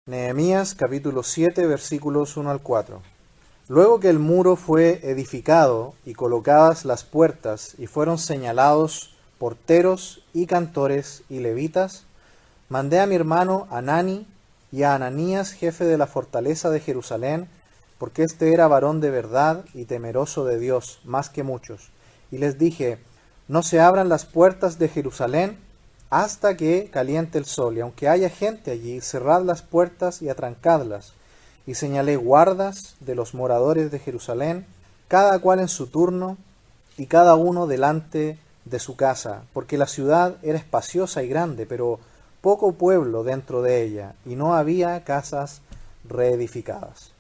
Nehemías capítulo 7 versículos 1 al 4. Luego que el muro fue edificado y colocadas las puertas y fueron señalados porteros y cantores y levitas, mandé a mi hermano Hanani y a Ananías, jefe de la fortaleza de Jerusalén, porque éste era varón de verdad y temeroso de Dios, más que muchos. Y les dije, no se abran las puertas de Jerusalén hasta que caliente el sol, y aunque haya gente allí, cerrad las puertas y atrancadlas. Y señalé guardas de los moradores de Jerusalén, cada cual en su turno, y cada uno delante de su casa, porque la ciudad era espaciosa y grande, pero poco pueblo dentro de ella, y no había casas reedificadas.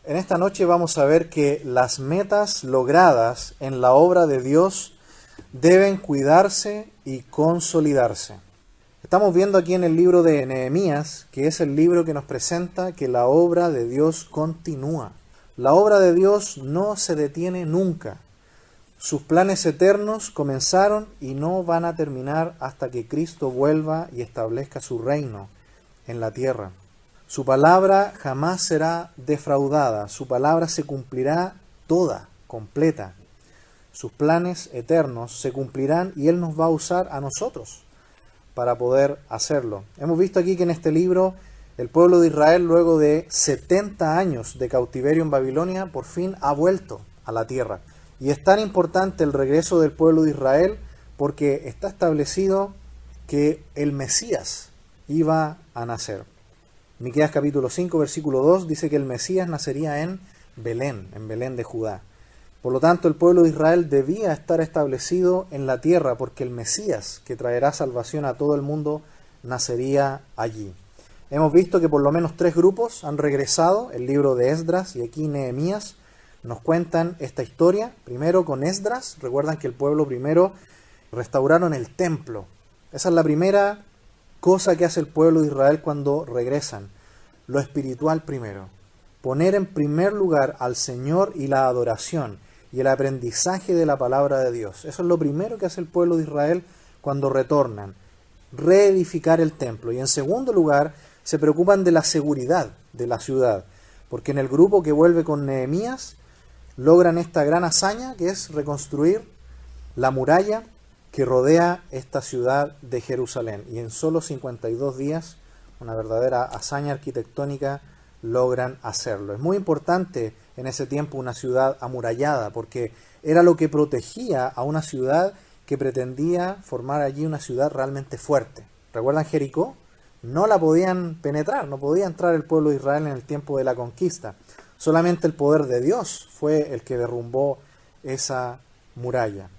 En esta noche vamos a ver que las metas logradas en la obra de Dios deben cuidarse y consolidarse. Estamos viendo aquí en el libro de Nehemías, que es el libro que nos presenta que la obra de Dios continúa. La obra de Dios no se detiene nunca. Sus planes eternos comenzaron y no van a terminar hasta que Cristo vuelva y establezca su reino en la tierra. Su palabra jamás será defraudada, su palabra se cumplirá toda, completa. Sus planes eternos se cumplirán y Él nos va a usar a nosotros para poder hacerlo. Hemos visto aquí que en este libro el pueblo de Israel, luego de 70 años de cautiverio en Babilonia, por fin ha vuelto a la tierra. Y es tan importante el regreso del pueblo de Israel porque está establecido que el Mesías iba a nacer. Miqueas capítulo 5, versículo 2 dice que el Mesías nacería en Belén de Judá. Por lo tanto, el pueblo de Israel debía estar establecido en la tierra porque el Mesías, que traerá salvación a todo el mundo, nacería allí. Hemos visto que por lo menos 3 grupos han regresado, el libro de Esdras y aquí Nehemías nos cuentan esta historia. Primero con Esdras, recuerdan que el pueblo primero restauraron el templo. Esa es la primera cosa que hace el pueblo de Israel cuando regresan, lo espiritual primero. Poner en primer lugar al Señor y la adoración y el aprendizaje de la palabra de Dios. Eso es lo primero que hace el pueblo de Israel cuando retornan. Reedificar el templo. Y en segundo lugar, se preocupan de la seguridad de la ciudad. Porque en el grupo que vuelve con Nehemías, logran esta gran hazaña que es reconstruir la muralla que rodea esta ciudad de Jerusalén. Y en solo 52 días, una verdadera hazaña arquitectónica, logran hacerlo. Es muy importante en ese tiempo una ciudad amurallada porque era lo que protegía a una ciudad que pretendía formar allí una ciudad realmente fuerte. ¿Recuerdan Jericó? No la podían penetrar, no podía entrar el pueblo de Israel en el tiempo de la conquista. Solamente el poder de Dios fue el que derrumbó esa muralla.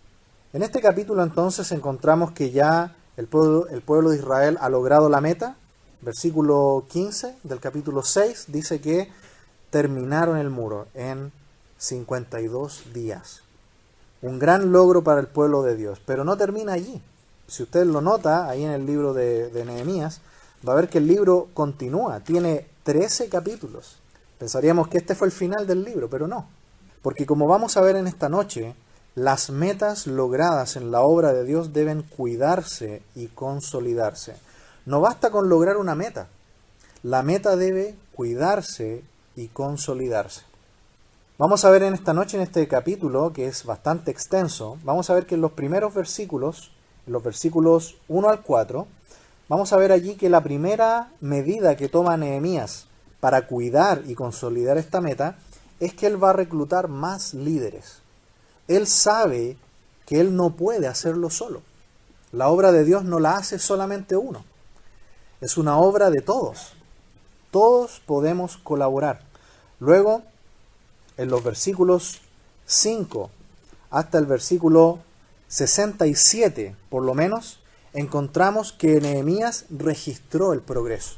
En este capítulo entonces encontramos que ya el pueblo de Israel ha logrado la meta. Versículo 15 del capítulo 6 dice que terminaron el muro en 52 días. Un gran logro para el pueblo de Dios, pero no termina allí. Si usted lo nota ahí en el libro de Nehemías, va a ver que el libro continúa, tiene 13 capítulos. Pensaríamos que este fue el final del libro, pero no. Porque como vamos a ver en esta noche, las metas logradas en la obra de Dios deben cuidarse y consolidarse. No basta con lograr una meta. La meta debe cuidarse y consolidarse. Vamos a ver en esta noche, en este capítulo, que es bastante extenso, vamos a ver que en los primeros versículos, en los versículos 1 al 4, vamos a ver allí que la primera medida que toma Nehemías para cuidar y consolidar esta meta es que él va a reclutar más líderes. Él sabe que él no puede hacerlo solo. La obra de Dios no la hace solamente uno. Es una obra de todos. Todos podemos colaborar. Luego, en los versículos 5 hasta el versículo 67, por lo menos, encontramos que Nehemías registró el progreso.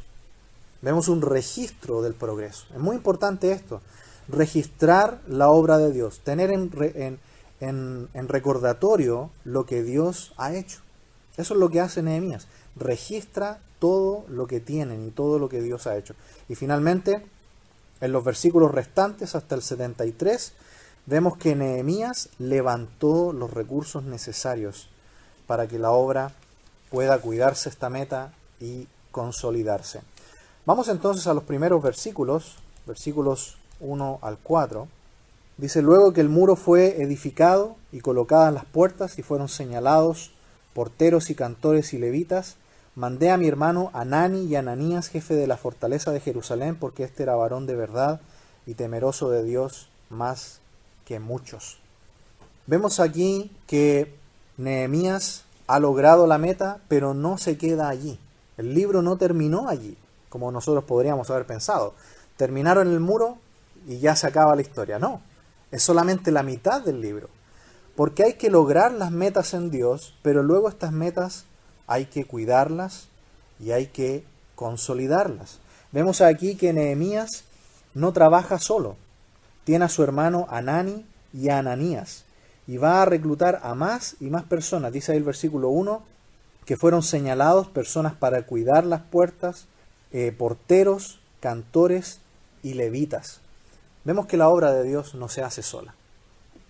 Vemos un registro del progreso. Es muy importante esto. Registrar la obra de Dios. Tener en recordatorio lo que Dios ha hecho. Eso es lo que hace Nehemías. Registra todo lo que tienen y todo lo que Dios ha hecho. Y finalmente, en los versículos restantes hasta el 73, vemos que Nehemías levantó los recursos necesarios para que la obra pueda cuidarse esta meta y consolidarse. Vamos entonces a los primeros versículos 1 al 4. Dice, luego que el muro fue edificado y colocadas las puertas y fueron señalados porteros y cantores y levitas, mandé a mi hermano Hanani y Ananías, jefe de la fortaleza de Jerusalén, porque este era varón de verdad y temeroso de Dios más que muchos. Vemos aquí que Nehemías ha logrado la meta, pero no se queda allí. El libro no terminó allí, como nosotros podríamos haber pensado. Terminaron el muro y ya se acaba la historia. No, es solamente la mitad del libro. Porque hay que lograr las metas en Dios, pero luego estas metas hay que cuidarlas y hay que consolidarlas. Vemos aquí que Nehemías no trabaja solo. Tiene a su hermano Hanani y a Ananías. Y va a reclutar a más y más personas. Dice ahí el versículo 1, que fueron señalados personas para cuidar las puertas, porteros, cantores y levitas. Vemos que la obra de Dios no se hace sola.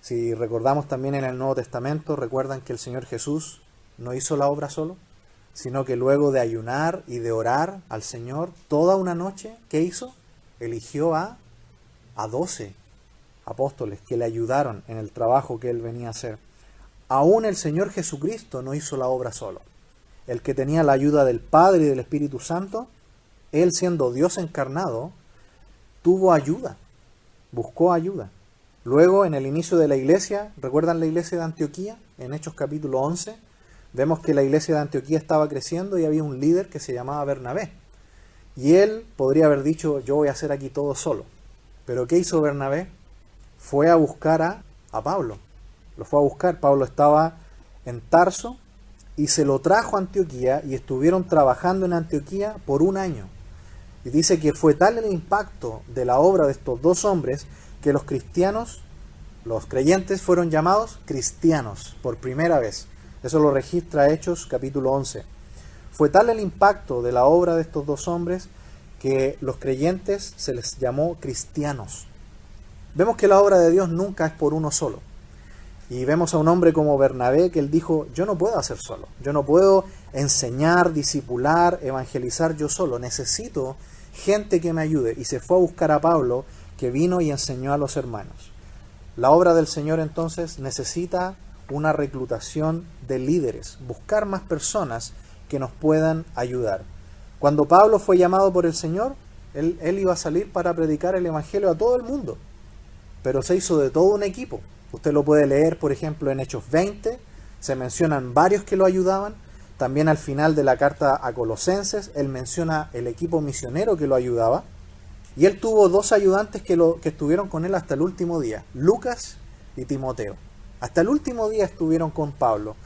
Si recordamos también en el Nuevo Testamento, recuerdan que el Señor Jesús no hizo la obra solo, sino que luego de ayunar y de orar al Señor toda una noche, ¿qué hizo? Eligió a 12 apóstoles que le ayudaron en el trabajo que él venía a hacer. Aún el Señor Jesucristo no hizo la obra solo. El que tenía la ayuda del Padre y del Espíritu Santo, él siendo Dios encarnado, tuvo ayuda, buscó ayuda. Luego, en el inicio de la iglesia, ¿recuerdan la iglesia de Antioquía? En Hechos capítulo 11, vemos que la iglesia de Antioquía estaba creciendo y había un líder que se llamaba Bernabé. Y él podría haber dicho, yo voy a hacer aquí todo solo. Pero ¿qué hizo Bernabé? Fue a buscar a Pablo. Lo fue a buscar. Pablo estaba en Tarso y se lo trajo a Antioquía y estuvieron trabajando en Antioquía por un año. Y dice que fue tal el impacto de la obra de estos dos hombres que los cristianos, los creyentes, fueron llamados cristianos por primera vez. Eso lo registra Hechos capítulo 11. Fue tal el impacto de la obra de estos dos hombres que los creyentes se les llamó cristianos. Vemos que la obra de Dios nunca es por uno solo. Y vemos a un hombre como Bernabé que él dijo, yo no puedo hacer solo. Yo no puedo enseñar, discipular, evangelizar yo solo. Necesito gente que me ayude. Y se fue a buscar a Pablo, que vino y enseñó a los hermanos. La obra del Señor entonces necesita una reclutación de líderes, buscar más personas que nos puedan ayudar. Cuando Pablo fue llamado por el Señor, él iba a salir para predicar el Evangelio a todo el mundo, pero se hizo de todo un equipo. Usted lo puede leer, por ejemplo, en Hechos 20, se mencionan varios que lo ayudaban. También al final de la carta a Colosenses, él menciona el equipo misionero que lo ayudaba. Y él tuvo dos ayudantes que estuvieron con él hasta el último día, Lucas y Timoteo. Hasta el último día estuvieron con Pablo,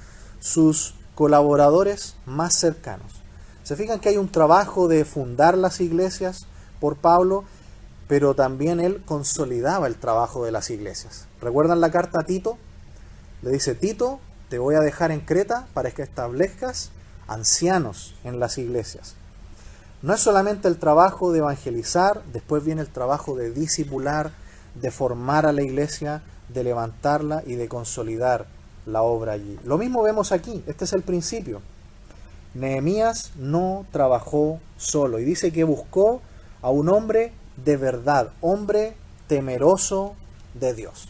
sus colaboradores más cercanos. Se fijan que hay un trabajo de fundar las iglesias por Pablo, pero también él consolidaba el trabajo de las iglesias. ¿Recuerdan la carta a Tito? Le dice, Tito, te voy a dejar en Creta para que establezcas ancianos en las iglesias. No es solamente el trabajo de evangelizar, después viene el trabajo de discipular, de formar a la iglesia, de levantarla y de consolidar la obra allí. Lo mismo vemos aquí, este es el principio. Nehemías no trabajó solo y dice que buscó a un hombre de verdad, hombre temeroso de Dios.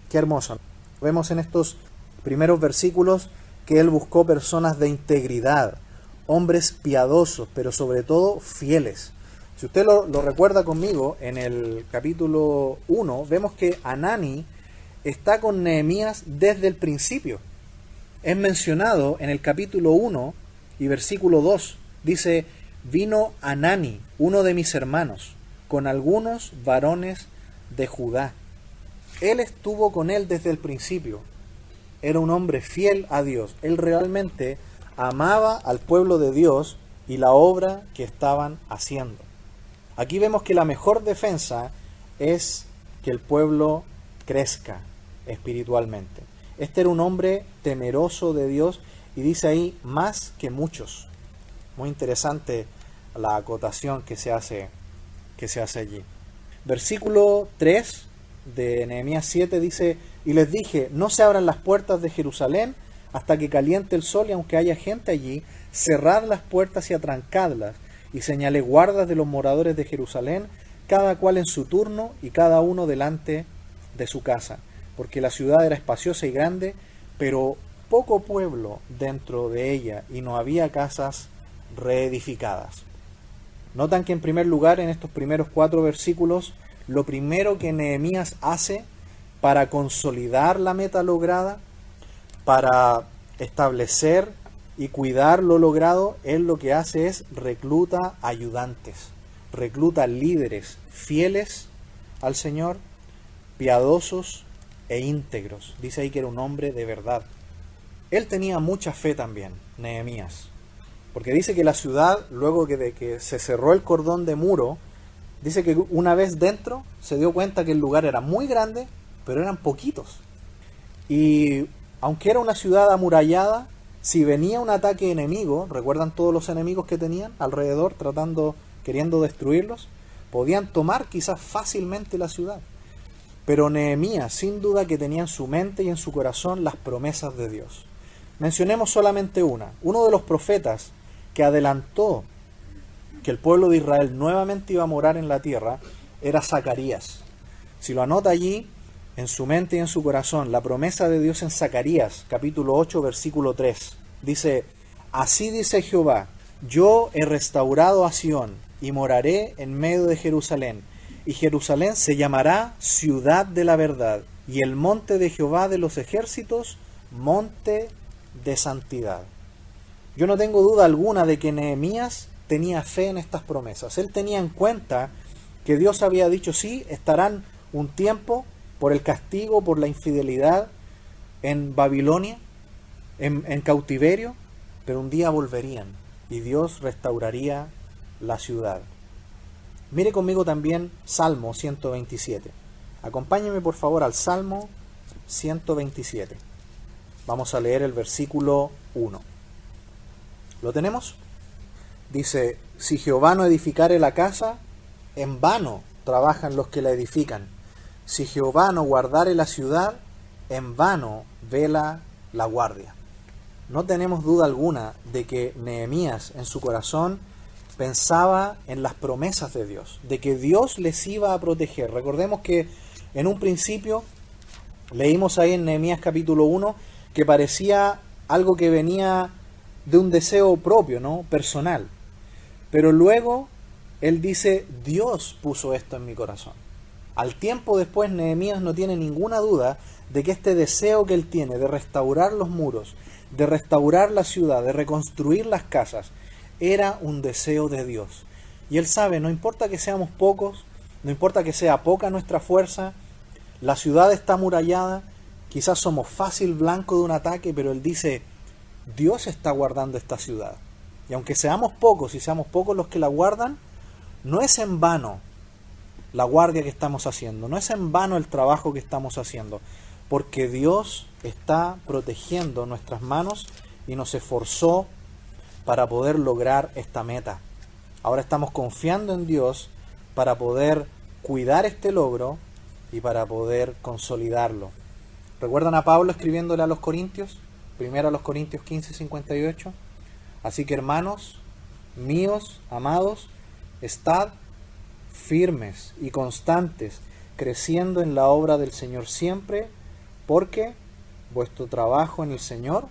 Qué hermoso. Vemos en estos primeros versículos que él buscó personas de integridad, hombres piadosos, pero sobre todo fieles. Si usted lo recuerda conmigo, en el capítulo 1, vemos que Hanani está con Nehemías desde el principio. Es mencionado en el capítulo 1 y versículo 2. Dice, vino Hanani, uno de mis hermanos, con algunos varones de Judá. Él estuvo con él desde el principio. Era un hombre fiel a Dios. Él realmente amaba al pueblo de Dios y la obra que estaban haciendo. Aquí vemos que la mejor defensa es que el pueblo crezca espiritualmente. Este era un hombre temeroso de Dios y dice ahí, más que muchos. Muy interesante la acotación que se hace allí. Versículo 3 de Nehemías 7 dice, y les dije, no se abran las puertas de Jerusalén hasta que caliente el sol, y aunque haya gente allí, cerrad las puertas y atrancadlas, y señalé guardas de los moradores de Jerusalén, cada cual en su turno y cada uno delante de su casa, porque la ciudad era espaciosa y grande, pero poco pueblo dentro de ella, y no había casas reedificadas. Notan que en primer lugar, en estos primeros 4 versículos, lo primero que Nehemías hace para consolidar la meta lograda, para establecer y cuidar lo logrado, él lo que hace es recluta ayudantes, recluta líderes fieles al Señor, piadosos e íntegros. Dice ahí que era un hombre de verdad. Él tenía mucha fe también, Nehemías, porque dice que la ciudad, luego de que se cerró el cordón de muro, dice que una vez dentro se dio cuenta que el lugar era muy grande, pero eran poquitos. Y aunque era una ciudad amurallada, si venía un ataque enemigo, ¿recuerdan todos los enemigos que tenían alrededor queriendo destruirlos? Podían tomar quizás fácilmente la ciudad. Pero Nehemías, sin duda que tenía en su mente y en su corazón las promesas de Dios. Mencionemos solamente una. Uno de los profetas que adelantó que el pueblo de Israel nuevamente iba a morar en la tierra era Zacarías. Si lo anota allí, en su mente y en su corazón, la promesa de Dios en Zacarías, capítulo 8, versículo 3, dice: así dice Jehová, yo he restaurado a Sión y moraré en medio de Jerusalén, y Jerusalén se llamará ciudad de la verdad, y el monte de Jehová de los ejércitos, monte de santidad. Yo no tengo duda alguna de que Nehemías tenía fe en estas promesas. Él tenía en cuenta que Dios había dicho: sí, estarán un tiempo por el castigo, por la infidelidad en Babilonia, en cautiverio, pero un día volverían y Dios restauraría la ciudad. Mire conmigo también Salmo 127. Acompáñeme por favor al Salmo 127. Vamos a leer el versículo 1. ¿Lo tenemos? Dice: si Jehová no edificare la casa, en vano trabajan los que la edifican. Si Jehová no guardare la ciudad, en vano vela la guardia. No tenemos duda alguna de que Nehemías en su corazón pensaba en las promesas de Dios, de que Dios les iba a proteger. Recordemos que en un principio leímos ahí en Nehemías capítulo 1 que parecía algo que venía de un deseo propio, ¿no? Personal. Pero luego él dice: Dios puso esto en mi corazón. Al tiempo después, Nehemías no tiene ninguna duda de que este deseo que él tiene de restaurar los muros, de restaurar la ciudad, de reconstruir las casas, era un deseo de Dios. Y él sabe, no importa que seamos pocos, no importa que sea poca nuestra fuerza, la ciudad está amurallada, quizás somos fácil blanco de un ataque, pero él dice: Dios está guardando esta ciudad. Y aunque seamos pocos y seamos pocos los que la guardan, no es en vano la guardia que estamos haciendo, no es en vano el trabajo que estamos haciendo, porque Dios está protegiendo nuestras manos y nos esforzó para poder lograr esta meta. Ahora estamos confiando en Dios para poder cuidar este logro y para poder consolidarlo. ¿Recuerdan a Pablo escribiéndole a los Corintios? Primero a los Corintios 15:58. Así que, hermanos míos, amados, estad firmes y constantes, creciendo en la obra del Señor siempre, porque vuestro trabajo en el Señor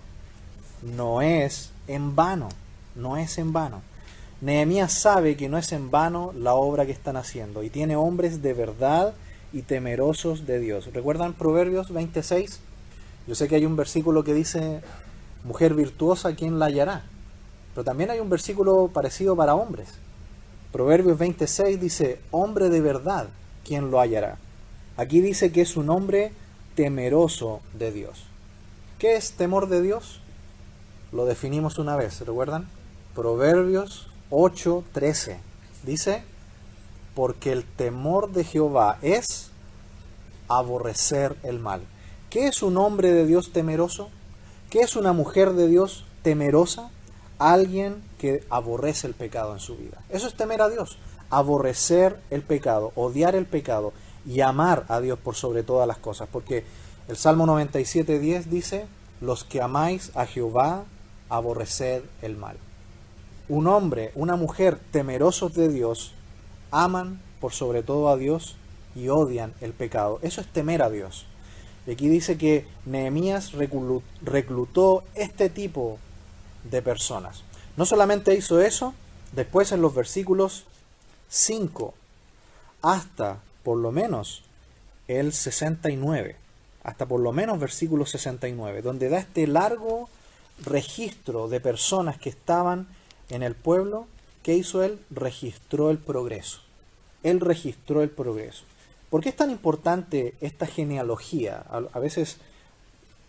no es en vano, no es en vano. Nehemías sabe que no es en vano la obra que están haciendo y tiene hombres de verdad y temerosos de Dios. ¿Recuerdan Proverbios 26? Yo sé que hay un versículo que dice: mujer virtuosa, ¿quién la hallará? Pero también hay un versículo parecido para hombres. Proverbios 26 dice: hombre de verdad, ¿quién lo hallará? Aquí dice que es un hombre temeroso de Dios. ¿Qué es temor de Dios? Lo definimos una vez, ¿recuerdan? Proverbios 8:13 dice: porque el temor de Jehová es aborrecer el mal. ¿Qué es un hombre de Dios temeroso? ¿Qué es una mujer de Dios temerosa? Alguien que aborrece el pecado en su vida. Eso es temer a Dios. Aborrecer el pecado, odiar el pecado y amar a Dios por sobre todas las cosas. Porque el Salmo 97:10 dice: los que amáis a Jehová, aborreced el mal. un hombre, una mujer temerosos de Dios, aman por sobre todo a Dios y odian el pecado. Eso es temer a Dios. Y aquí dice que Nehemías reclutó este tipo de personas. No solamente hizo eso, después en los versículos 5 hasta por lo menos el 69, hasta por lo menos versículo 69, donde da este largo registro de personas que estaban en el pueblo. ¿Qué hizo él? Registró el progreso. Él registró el progreso. ¿Por qué es tan importante esta genealogía? A veces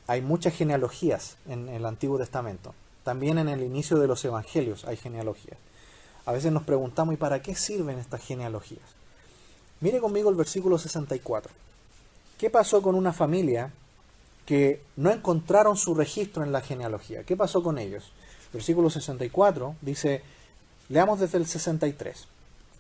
hay muchas genealogías en el Antiguo Testamento. También en el inicio de los Evangelios hay genealogías. A veces nos preguntamos, ¿y para qué sirven estas genealogías? Mire conmigo el versículo 64. ¿Qué pasó con una familia que no encontraron su registro en la genealogía? ¿Qué pasó con ellos? Versículo 64 dice, leamos desde el 63.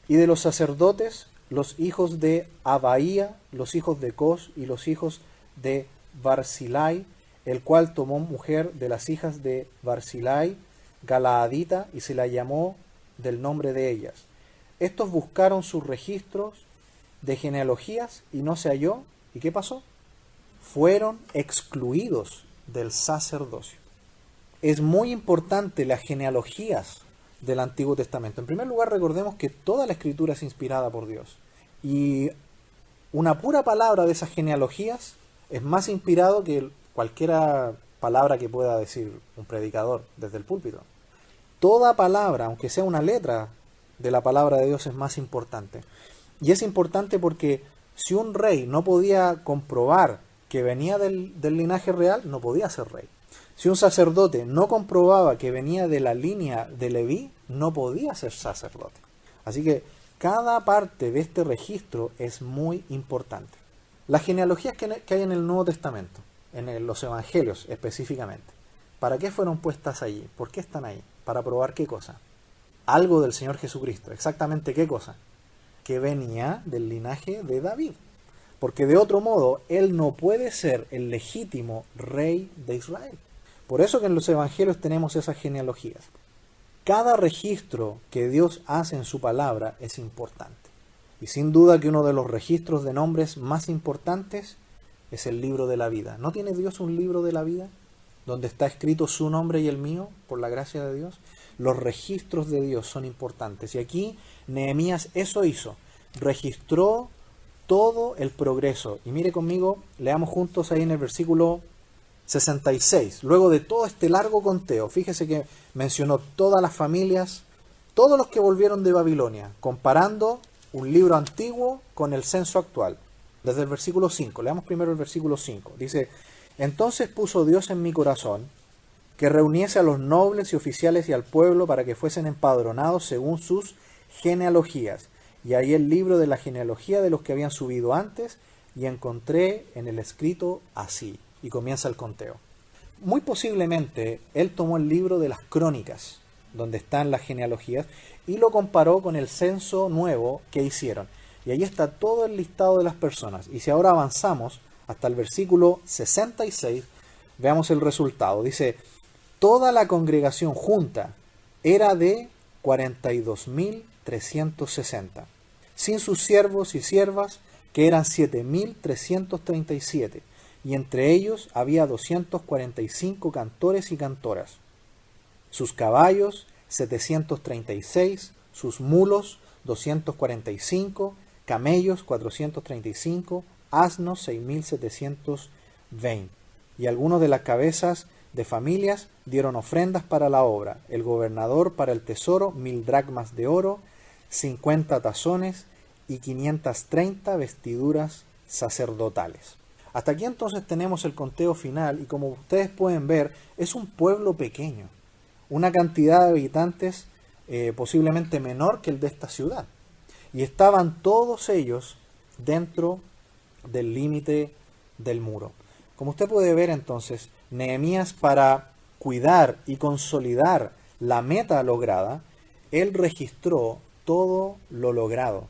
Y de los sacerdotes, los hijos de Abaía, los hijos de Cos y los hijos de Barzilai, el cual tomó mujer de las hijas de Barzilai, Galaadita, y se la llamó del nombre de ellas. Estos buscaron sus registros de genealogías y no se halló. ¿Y qué pasó? Fueron excluidos del sacerdocio. Es muy importante las genealogías del Antiguo Testamento. En primer lugar, recordemos que toda la Escritura es inspirada por Dios. Y una pura palabra de esas genealogías es más inspirado que cualquier palabra que pueda decir un predicador desde el púlpito. Toda palabra, aunque sea una letra de la palabra de Dios, es más importante. Y es importante porque si un rey no podía comprobar que venía del linaje real, no podía ser rey. Si un sacerdote no comprobaba que venía de la línea de Leví, no podía ser sacerdote. Así que cada parte de este registro es muy importante. Las genealogías que hay en el Nuevo Testamento, en los Evangelios específicamente, ¿para qué fueron puestas allí? ¿Por qué están ahí? ¿Para probar qué cosa? Algo del Señor Jesucristo. ¿Exactamente qué cosa? Que venía del linaje de David. Porque de otro modo, él no puede ser el legítimo rey de Israel. Por eso que en los Evangelios tenemos esas genealogías. Cada registro que Dios hace en su palabra es importante. Y sin duda que uno de los registros de nombres más importantes es el libro de la vida. ¿No tiene Dios un libro de la vida donde está escrito su nombre y el mío por la gracia de Dios? Los registros de Dios son importantes. Y aquí Nehemías eso hizo. Registró todo el progreso. Y mire conmigo, leamos juntos ahí en el versículo 66. Luego de todo este largo conteo, fíjese que mencionó todas las familias, todos los que volvieron de Babilonia, comparando un libro antiguo con el censo actual. Desde el versículo 5, leamos primero el versículo 5. Dice, entonces puso Dios en mi corazón que reuniese a los nobles y oficiales y al pueblo para que fuesen empadronados según sus genealogías. Y ahí el libro de la genealogía de los que habían subido antes, y encontré en el escrito así. Y comienza el conteo. Muy posiblemente él tomó el libro de las crónicas, donde están las genealogías, y lo comparó con el censo nuevo que hicieron. Y ahí está todo el listado de las personas. Y si ahora avanzamos hasta el versículo 66, veamos el resultado. Dice, toda la congregación junta era de 42.360, sin sus siervos y siervas, que eran 7.337. Y entre ellos había 245 cantores y cantoras. Sus caballos, 736, sus mulos, 245, camellos, 435, asnos, 6.720. Y algunos de las cabezas de familias dieron ofrendas para la obra. El gobernador para el tesoro, 1.000 dracmas de oro, 50 tazones y 530 vestiduras sacerdotales. Hasta aquí entonces tenemos el conteo final y como ustedes pueden ver es un pueblo pequeño, una cantidad de habitantes posiblemente menor que el de esta ciudad. Y estaban todos ellos dentro del límite del muro. Como usted puede ver entonces, Nehemías para cuidar y consolidar la meta lograda, él registró todo lo logrado.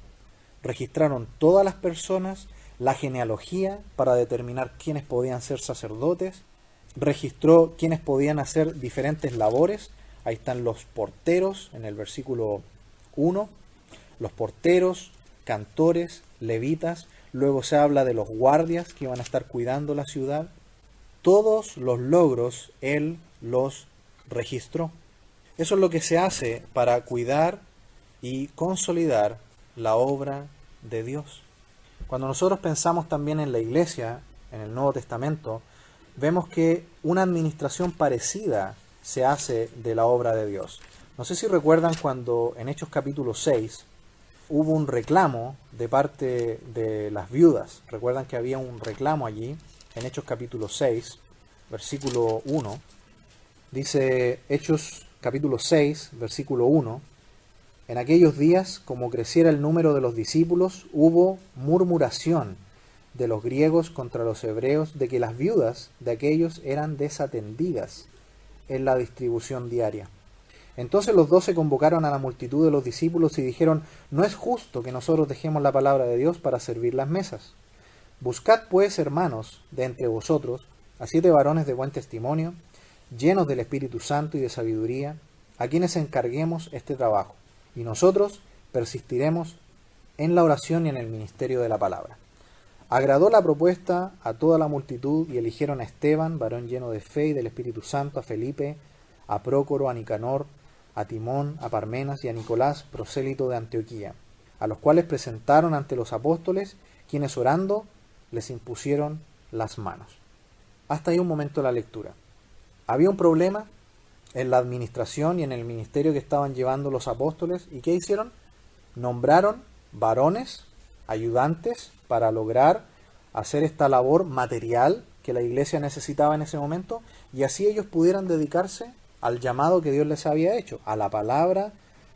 Registraron todas las personas, la genealogía para determinar quiénes podían ser sacerdotes, registró quiénes podían hacer diferentes labores Ahí están los porteros en el versículo 1, los porteros, cantores, levitas. Luego se habla de los guardias que iban a estar cuidando la ciudad. Todos los logros él los registró. Eso es lo que se hace para cuidar y consolidar la obra de Dios. Cuando nosotros pensamos también en la iglesia, en el Nuevo Testamento, vemos que una administración parecida se hace de la obra de Dios. No sé si recuerdan cuando en Hechos capítulo 6 hubo un reclamo de parte de las viudas. Recuerdan que había un reclamo allí en Hechos capítulo 6, versículo 1. Dice Hechos capítulo 6, versículo 1. En aquellos días, como creciera el número de los discípulos, hubo murmuración de los griegos contra los hebreos de que las viudas de aquellos eran desatendidas en la distribución diaria. Entonces los 12 convocaron a la multitud de los discípulos y dijeron: no es justo que nosotros dejemos la palabra de Dios para servir las mesas. Buscad pues, hermanos, de entre vosotros, a 7 varones de buen testimonio, llenos del Espíritu Santo y de sabiduría, a quienes encarguemos este trabajo, y nosotros persistiremos en la oración y en el ministerio de la palabra. Agradó la propuesta a toda la multitud y eligieron a Esteban, varón lleno de fe y del Espíritu Santo, a Felipe, a Prócoro, a Nicanor, a Timón, a Parmenas y a Nicolás, prosélito de Antioquía, a los cuales presentaron ante los apóstoles, quienes orando les impusieron las manos. Hasta ahí un momento la lectura. Había un problema en la administración y en el ministerio que estaban llevando los apóstoles. ¿Y qué hicieron? Nombraron varones, ayudantes, para lograr hacer esta labor material que la iglesia necesitaba en ese momento, y así ellos pudieran dedicarse al llamado que Dios les había hecho, a la palabra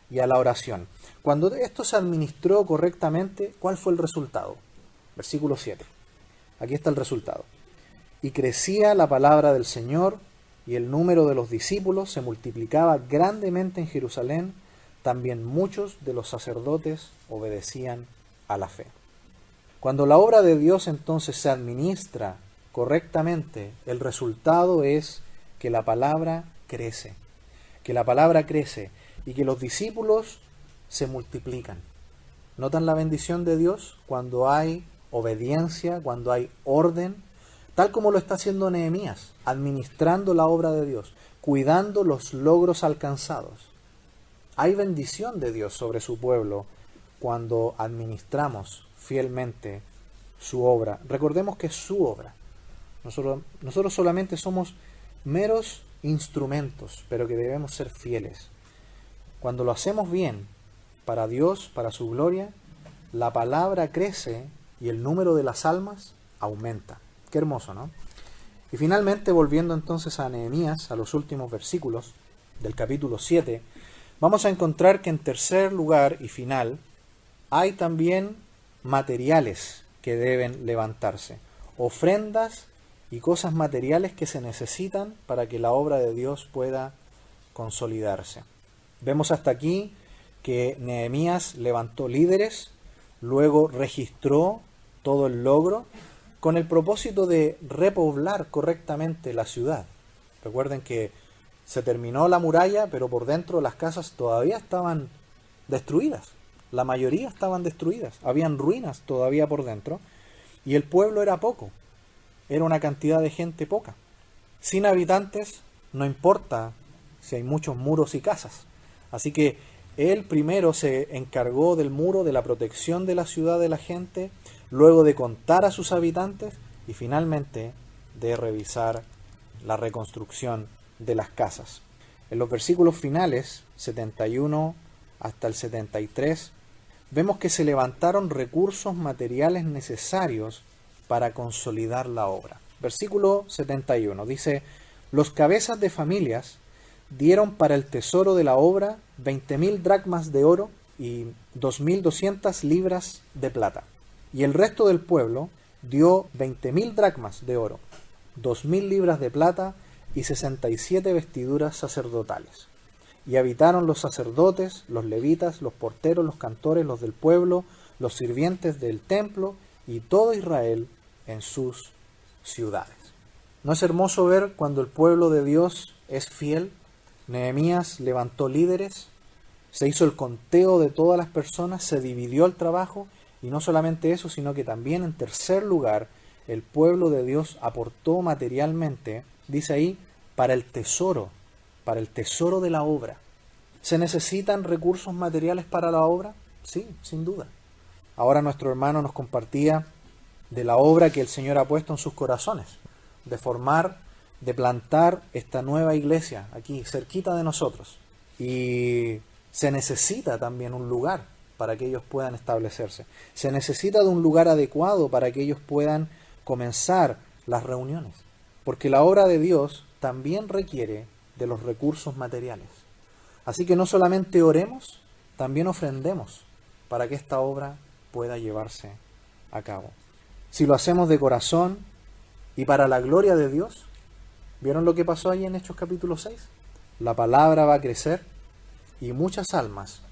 y a la oración. Cuando esto se administró correctamente, ¿cuál fue el resultado? Versículo 7. Aquí está el resultado. Y crecía la palabra del Señor, y el número de los discípulos se multiplicaba grandemente en Jerusalén. También muchos de los sacerdotes obedecían a la fe. Cuando la obra de Dios entonces se administra correctamente, el resultado es que la palabra crece, y que los discípulos se multiplican. ¿Notan la bendición de Dios cuando hay obediencia, cuando hay orden? Tal como lo está haciendo Nehemías, administrando la obra de Dios, cuidando los logros alcanzados. Hay bendición de Dios sobre su pueblo cuando administramos fielmente su obra. Recordemos que es su obra. Nosotros solamente somos meros instrumentos, pero que debemos ser fieles. Cuando lo hacemos bien, para Dios, para su gloria, la palabra crece y el número de las almas aumenta. Qué hermoso, ¿no? Y finalmente, volviendo entonces a Nehemías, a los últimos versículos del capítulo 7, vamos a encontrar que en tercer lugar y final hay también materiales que deben levantarse, ofrendas y cosas materiales que se necesitan para que la obra de Dios pueda consolidarse. Vemos hasta aquí que Nehemías levantó líderes, luego registró todo el logro con el propósito de repoblar correctamente la ciudad. Recuerden que se terminó la muralla, pero por dentro las casas todavía estaban destruidas. La mayoría estaban destruidas. Habían ruinas todavía por dentro. Y el pueblo era poco. Era una cantidad de gente poca. Sin habitantes, no importa si hay muchos muros y casas. Así que él primero se encargó del muro, de la protección de la ciudad de la gente, luego de contar a sus habitantes y finalmente de revisar la reconstrucción de las casas. En los versículos finales, 71 hasta el 73, vemos que se levantaron recursos materiales necesarios para consolidar la obra. Versículo 71 dice: los cabezas de familias dieron para el tesoro de la obra 20.000 dracmas de oro y 2.200 libras de plata. Y el resto del pueblo dio 20.000 dracmas de oro, 2.000 libras de plata y 67 vestiduras sacerdotales. Y habitaron los sacerdotes, los levitas, los porteros, los cantores, los del pueblo, los sirvientes del templo y todo Israel en sus ciudades. ¿No es hermoso ver cuando el pueblo de Dios es fiel? Nehemías levantó líderes, se hizo el conteo de todas las personas, se dividió el trabajo, y no solamente eso, sino que también en tercer lugar, el pueblo de Dios aportó materialmente, dice ahí, para el tesoro de la obra. ¿Se necesitan recursos materiales para la obra? Sí, sin duda. Ahora nuestro hermano nos compartía de la obra que el Señor ha puesto en sus corazones, de formar, de plantar esta nueva iglesia aquí, cerquita de nosotros. Y se necesita también un lugar para que ellos puedan establecerse. Se necesita de un lugar adecuado para que ellos puedan comenzar las reuniones. Porque la obra de Dios también requiere de los recursos materiales. Así que no solamente oremos, también ofrendemos para que esta obra pueda llevarse a cabo. Si lo hacemos de corazón y para la gloria de Dios, ¿vieron lo que pasó ahí en Hechos capítulo 6? La palabra va a crecer y muchas almas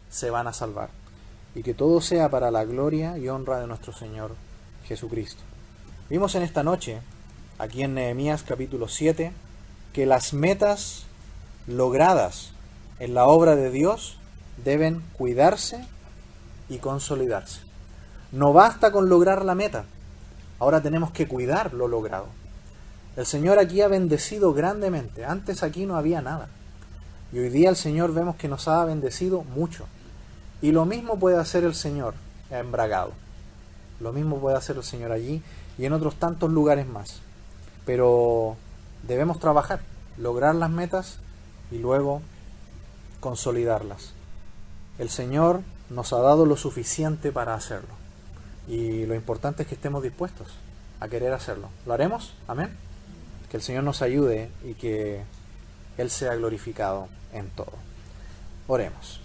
se van a salvar. Y que todo sea para la gloria y honra de nuestro Señor Jesucristo. Vimos en esta noche, aquí en Nehemías capítulo 7, que las metas logradas en la obra de Dios deben cuidarse y consolidarse. No basta con lograr la meta, ahora tenemos que cuidar lo logrado. El Señor aquí ha bendecido grandemente, antes aquí no había nada. Y hoy día el Señor vemos que nos ha bendecido mucho. Y lo mismo puede hacer el Señor en Bragado. Lo mismo puede hacer el Señor allí y en otros tantos lugares más. Pero debemos trabajar, lograr las metas y luego consolidarlas. El Señor nos ha dado lo suficiente para hacerlo. Y lo importante es que estemos dispuestos a querer hacerlo. ¿Lo haremos? Amén. Que el Señor nos ayude y que Él sea glorificado en todo. Oremos.